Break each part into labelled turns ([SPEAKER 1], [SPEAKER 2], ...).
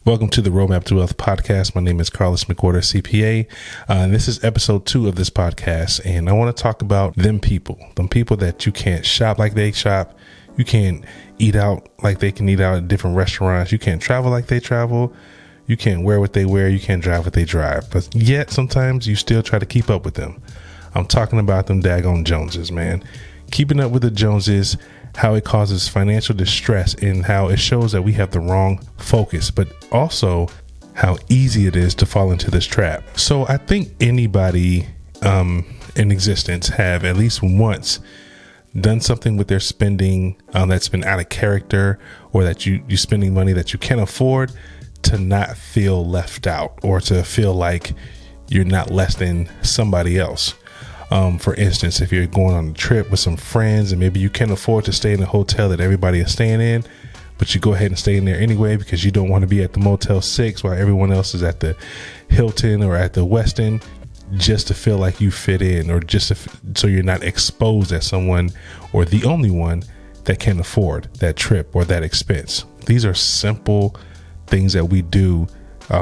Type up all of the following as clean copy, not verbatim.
[SPEAKER 1] Welcome to the Roadmap to Wealth podcast. My name is Carlos McWhorter, CPA. And this is episode 2 of this podcast. And I want to talk about them people that you can't shop like they shop. You can't eat out like they can eat out at different restaurants. You can't travel like they travel. You can't wear what they wear. You can't drive what they drive. But yet sometimes you still try to keep up with them. I'm talking about them daggone Joneses, man. Keeping up with the Joneses, how it causes financial distress and how it shows that we have the wrong focus, but also how easy it is to fall into this trap. So I think anybody in existence have at least once done something with their spending that's been out of character, or that you're spending money that you can't afford, to not feel left out or to feel like you're not less than somebody else. For instance, if you're going on a trip with some friends and maybe you can't afford to stay in a hotel that everybody is staying in, but you go ahead and stay in there anyway because you don't want to be at the Motel 6 while everyone else is at the Hilton or at the Westin, just to feel like you fit in, or just so you're not exposed as someone or the only one that can afford that trip or that expense. These are simple things that we do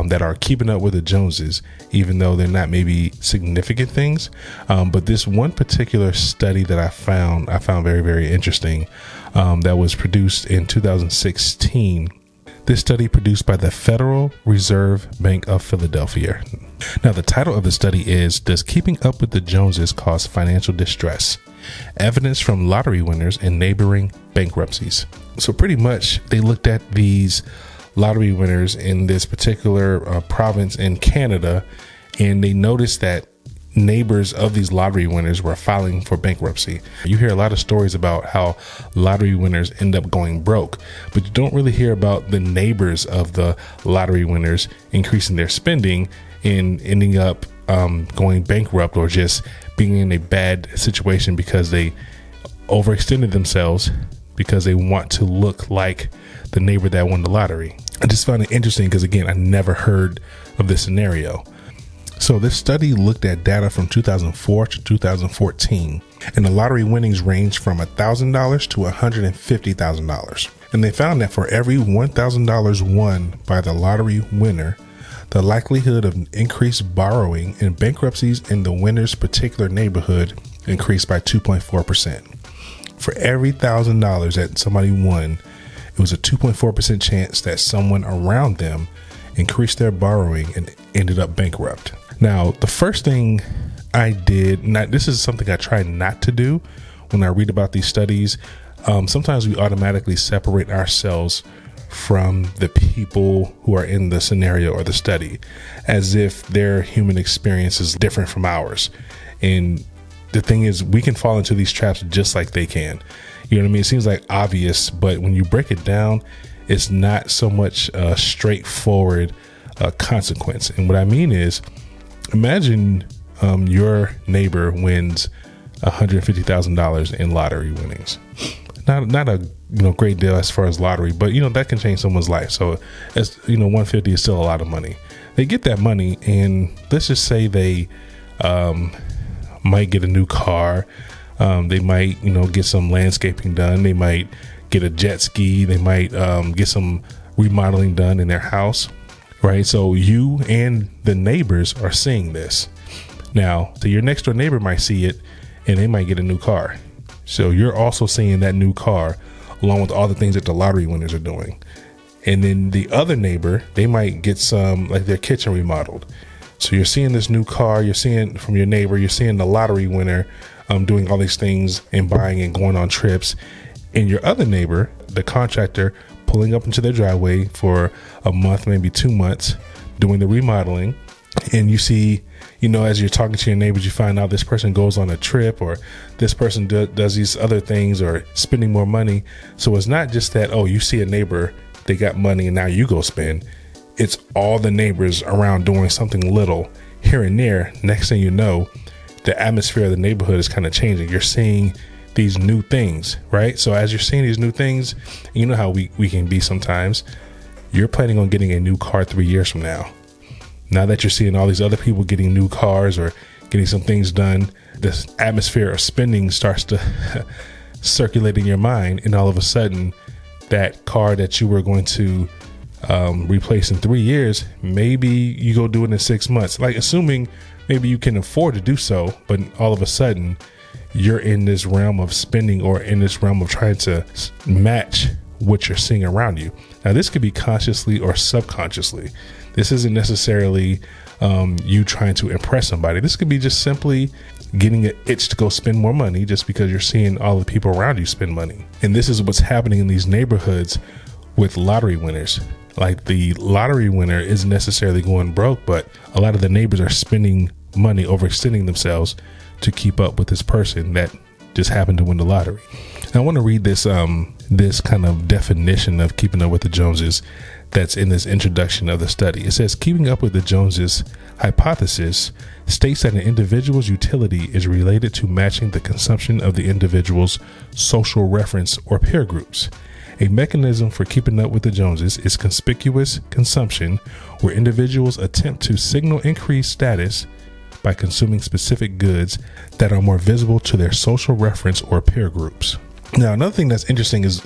[SPEAKER 1] that are keeping up with the Joneses, even though they're not maybe significant things. But this one particular study that I found very, very interesting, that was produced in 2016. This study produced by the Federal Reserve Bank of Philadelphia. Now, the title of the study is, Does Keeping Up with the Joneses Cause Financial Distress? Evidence from Lottery Winners and Neighboring Bankruptcies. So pretty much they looked at these lottery winners in this particular province in Canada, and they noticed that neighbors of these lottery winners were filing for bankruptcy. You hear a lot of stories about how lottery winners end up going broke, but you don't really hear about the neighbors of the lottery winners increasing their spending and ending up going bankrupt, or just being in a bad situation because they overextended themselves because they want to look like the neighbor that won the lottery. I just found it interesting because, again, I never heard of this scenario. So this study looked at data from 2004 to 2014, and the lottery winnings ranged from $1,000 to $150,000. And they found that for every $1,000 won by the lottery winner, the likelihood of increased borrowing and bankruptcies in the winner's particular neighborhood increased by 2.4%. For every $1,000 that somebody won, it was a 2.4% chance that someone around them increased their borrowing and ended up bankrupt. Now, the first thing I did, this is something I try not to do when I read about these studies. Sometimes we automatically separate ourselves from the people who are in the scenario or the study, as if their human experience is different from ours. And the thing is, we can fall into these traps just like they can. You know what I mean? It seems like obvious, but when you break it down, it's not so much a straightforward consequence. And what I mean is, imagine your neighbor wins $150,000 in lottery winnings. Not a great deal as far as lottery, but that can change someone's life. So as 150 is still a lot of money. They get that money, and let's just say they might get a new car. They might, get some landscaping done. They might get a jet ski. They might get some remodeling done in their house, right? So you and the neighbors are seeing this. Now, so your next door neighbor might see it, and they might get a new car. So you're also seeing that new car along with all the things that the lottery winners are doing. And then the other neighbor, they might get some, like their kitchen remodeled. So you're seeing this new car, you're seeing from your neighbor, you're seeing the lottery winner doing all these things and buying and going on trips. And your other neighbor, the contractor, pulling up into their driveway for a month, maybe 2 months, doing the remodeling. And you see, as you're talking to your neighbors, you find out this person goes on a trip, or this person does these other things, or spending more money. So it's not just that, you see a neighbor, they got money and now you go spend. It's all the neighbors around doing something little here and there. Next thing you know, the atmosphere of the neighborhood is kind of changing. You're seeing these new things, right? So as you're seeing these new things, you know how we can be sometimes. You're planning on getting a new car 3 years from now. Now that you're seeing all these other people getting new cars or getting some things done, this atmosphere of spending starts to circulate in your mind. And all of a sudden, that car that you were going to replace in 3 years, maybe you go do it in 6 months. Like, assuming maybe you can afford to do so, but all of a sudden you're in this realm of spending or in this realm of trying to match what you're seeing around you. Now, this could be consciously or subconsciously. This isn't necessarily you trying to impress somebody. This could be just simply getting an itch to go spend more money just because you're seeing all the people around you spend money. And this is what's happening in these neighborhoods with lottery winners. Like, the lottery winner isn't necessarily going broke, but a lot of the neighbors are spending money, overextending themselves to keep up with this person that just happened to win the lottery. Now, I want to read this kind of definition of keeping up with the Joneses that's in this introduction of the study. It says, keeping up with the Joneses hypothesis states that an individual's utility is related to matching the consumption of the individual's social reference or peer groups. A mechanism for keeping up with the Joneses is conspicuous consumption, where individuals attempt to signal increased status by consuming specific goods that are more visible to their social reference or peer groups. Now, another thing that's interesting is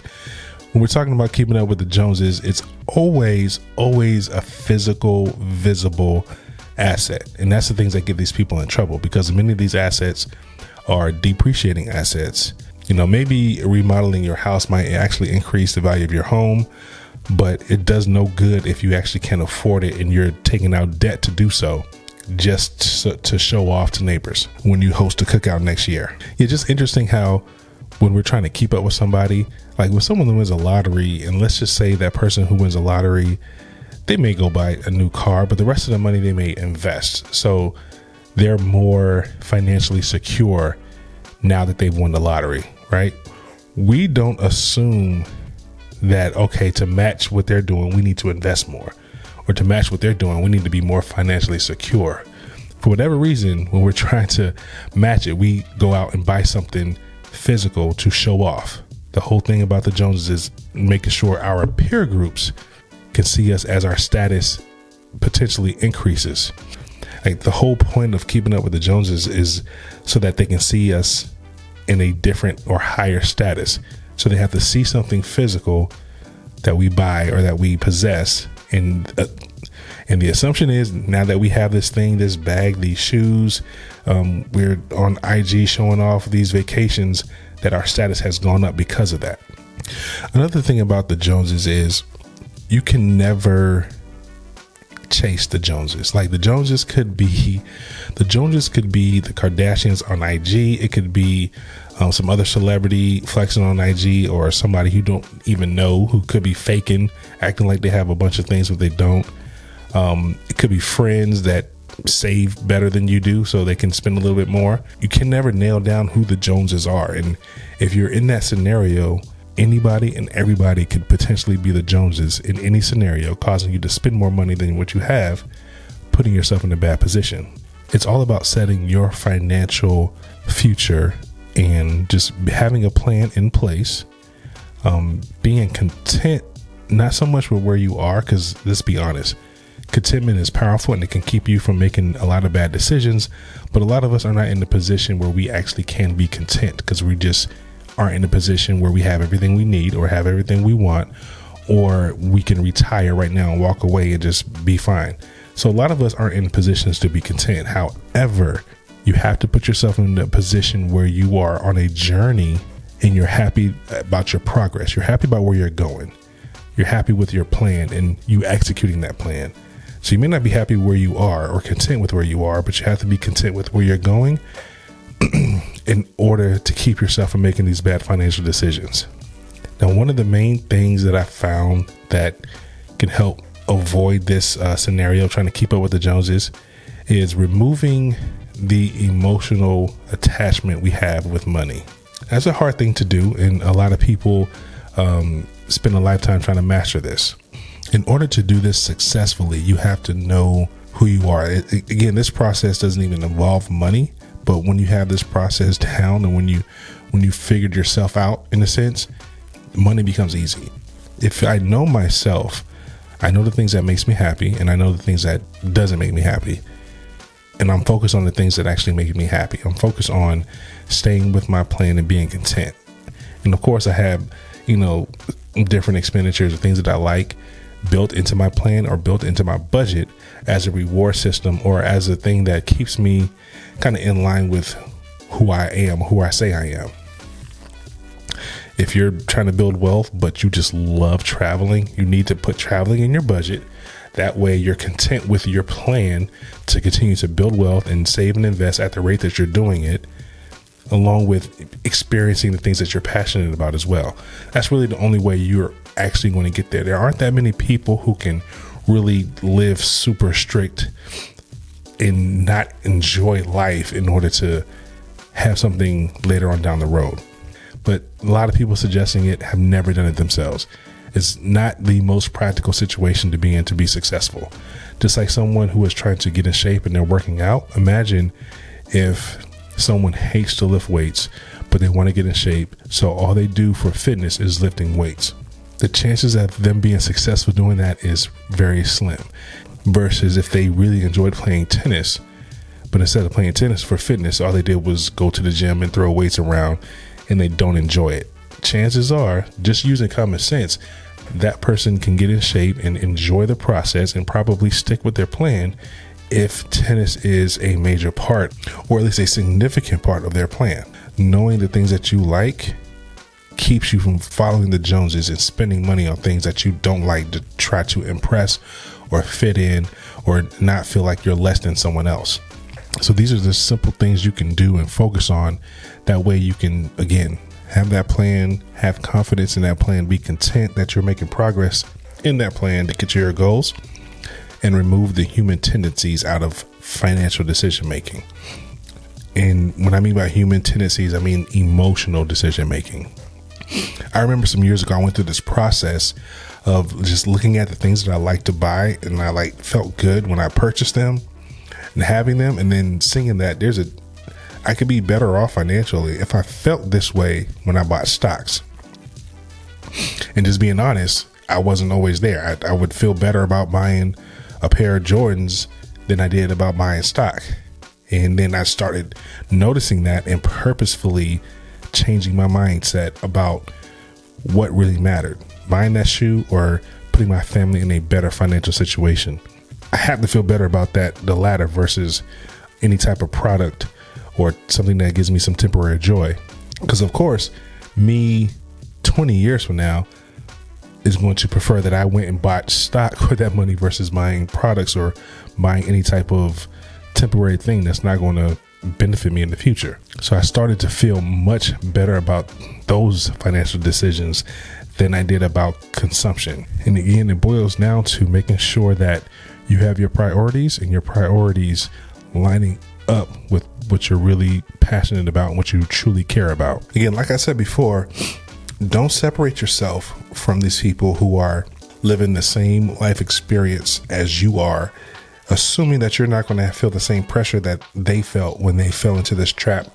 [SPEAKER 1] when we're talking about keeping up with the Joneses, it's always a physical, visible asset. And that's the things that get these people in trouble, because many of these assets are depreciating assets. You know, maybe remodeling your house might actually increase the value of your home, but it does no good if you actually can't afford it and you're taking out debt to do so, just to show off to neighbors when you host a cookout next year. It's just interesting how when we're trying to keep up with somebody, like when someone wins a lottery, and let's just say that person who wins a lottery, they may go buy a new car, but the rest of the money they may invest. So they're more financially secure now that they've won the lottery, right? We don't assume that, okay, to match what they're doing, we need to invest more, or to match what they're doing, we need to be more financially secure. For whatever reason, when we're trying to match it, we go out and buy something physical to show off. The whole thing about the Joneses is making sure our peer groups can see us as our status potentially increases. Like, the whole point of keeping up with the Joneses is so that they can see us in a different or higher status. So they have to see something physical that we buy or that we possess. And the assumption is, now that we have this thing, this bag, these shoes, we're on IG showing off these vacations, that our status has gone up because of that. Another thing about the Joneses is you can never chase the Joneses. Like, the Joneses could be the Kardashians on IG. It could be some other celebrity flexing on IG, or somebody you don't even know who could be faking, acting like they have a bunch of things but they don't. It could be friends that save better than you do so they can spend a little bit more. You can never nail down who the Joneses are. And if you're in that scenario, anybody and everybody could potentially be the Joneses in any scenario, causing you to spend more money than what you have, putting yourself in a bad position. It's all about setting your financial future and just having a plan in place, being content, not so much with where you are, because let's be honest, contentment is powerful and it can keep you from making a lot of bad decisions. But a lot of us are not in the position where we actually can be content, because we just aren't in a position where we have everything we need or have everything we want, or we can retire right now and walk away and just be fine. So a lot of us aren't in positions to be content. However, you have to put yourself in a position where you are on a journey and you're happy about your progress. You're happy about where you're going. You're happy with your plan and you executing that plan. So you may not be happy where you are or content with where you are, but you have to be content with where you're going in order to keep yourself from making these bad financial decisions. Now, one of the main things that I found that can help avoid this scenario, trying to keep up with the Joneses, is removing the emotional attachment we have with money. That's a hard thing to do, and a lot of people spend a lifetime trying to master this. In order to do this successfully, you have to know who you are. Again, this process doesn't even involve money, but when you have this process down and when you figured yourself out, in a sense, money becomes easy. If I know myself, I know the things that makes me happy, and I know the things that doesn't make me happy. And I'm focused on the things that actually make me happy. I'm focused on staying with my plan and being content. And of course, I have, different expenditures or things that I like. built into my plan or built into my budget as a reward system or as a thing that keeps me kind of in line with who I am, who I say I am. If you're trying to build wealth, but you just love traveling, you need to put traveling in your budget. That way you're content with your plan to continue to build wealth and save and invest at the rate that you're doing it, along with experiencing the things that you're passionate about as well. That's really the only way you're actually going to get there. There aren't that many people who can really live super strict and not enjoy life in order to have something later on down the road. But a lot of people suggesting it have never done it themselves. It's not the most practical situation to be in to be successful. Just like someone who is trying to get in shape and they're working out. Imagine if someone hates to lift weights, but they want to get in shape. So all they do for fitness is lifting weights. The chances of them being successful doing that is very slim. Versus if they really enjoyed playing tennis, but instead of playing tennis for fitness, all they did was go to the gym and throw weights around and they don't enjoy it. Chances are, just using common sense, that person can get in shape and enjoy the process and probably stick with their plan if tennis is a major part, or at least a significant part of their plan. Knowing the things that you like keeps you from following the Joneses and spending money on things that you don't like to try to impress or fit in or not feel like you're less than someone else. So these are the simple things you can do and focus on. That way you can, again, have that plan, have confidence in that plan, be content that you're making progress in that plan to get to your goals, and remove the human tendencies out of financial decision making. And when I mean by human tendencies, I mean emotional decision making. I remember some years ago, I went through this process of just looking at the things that I like to buy, and I felt good when I purchased them and having them, and then seeing that I could be better off financially if I felt this way when I bought stocks. And just being honest, I wasn't always there. I would feel better about buying a pair of Jordans than I did about buying stock. And then I started noticing that and purposefully changing my mindset about what really mattered, buying that shoe or putting my family in a better financial situation. I have to feel better about the latter versus any type of product or something that gives me some temporary joy. Because of course, me 20 years from now is going to prefer that I went and bought stock with that money versus buying products or buying any type of temporary thing that's not going to benefit me in the future. So I started to feel much better about those financial decisions than I did about consumption. And again, it boils down to making sure that you have your priorities and your priorities lining up with what you're really passionate about and what you truly care about. Again, like I said before, don't separate yourself from these people who are living the same life experience as you are, assuming that you're not going to feel the same pressure that they felt when they fell into this trap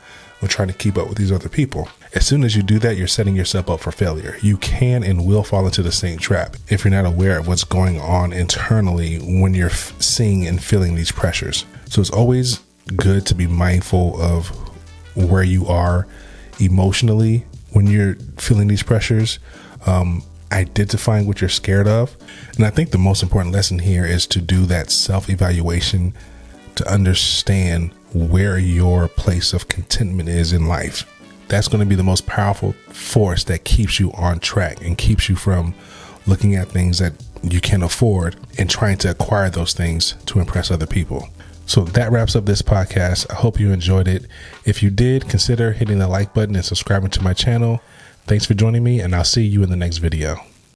[SPEAKER 1] of trying to keep up with these other people. As soon as you do that, you're setting yourself up for failure. You can and will fall into the same trap if you're not aware of what's going on internally when you're seeing and feeling these pressures. So it's always good to be mindful of where you are emotionally when you're feeling these pressures, identifying what you're scared of. And I think the most important lesson here is to do that self-evaluation to understand where your place of contentment is in life. That's going to be the most powerful force that keeps you on track and keeps you from looking at things that you can't afford and trying to acquire those things to impress other people. So that wraps up this podcast. I hope you enjoyed it. If you did, consider hitting the like button and subscribing to my channel. Thanks for joining me, and I'll see you in the next video.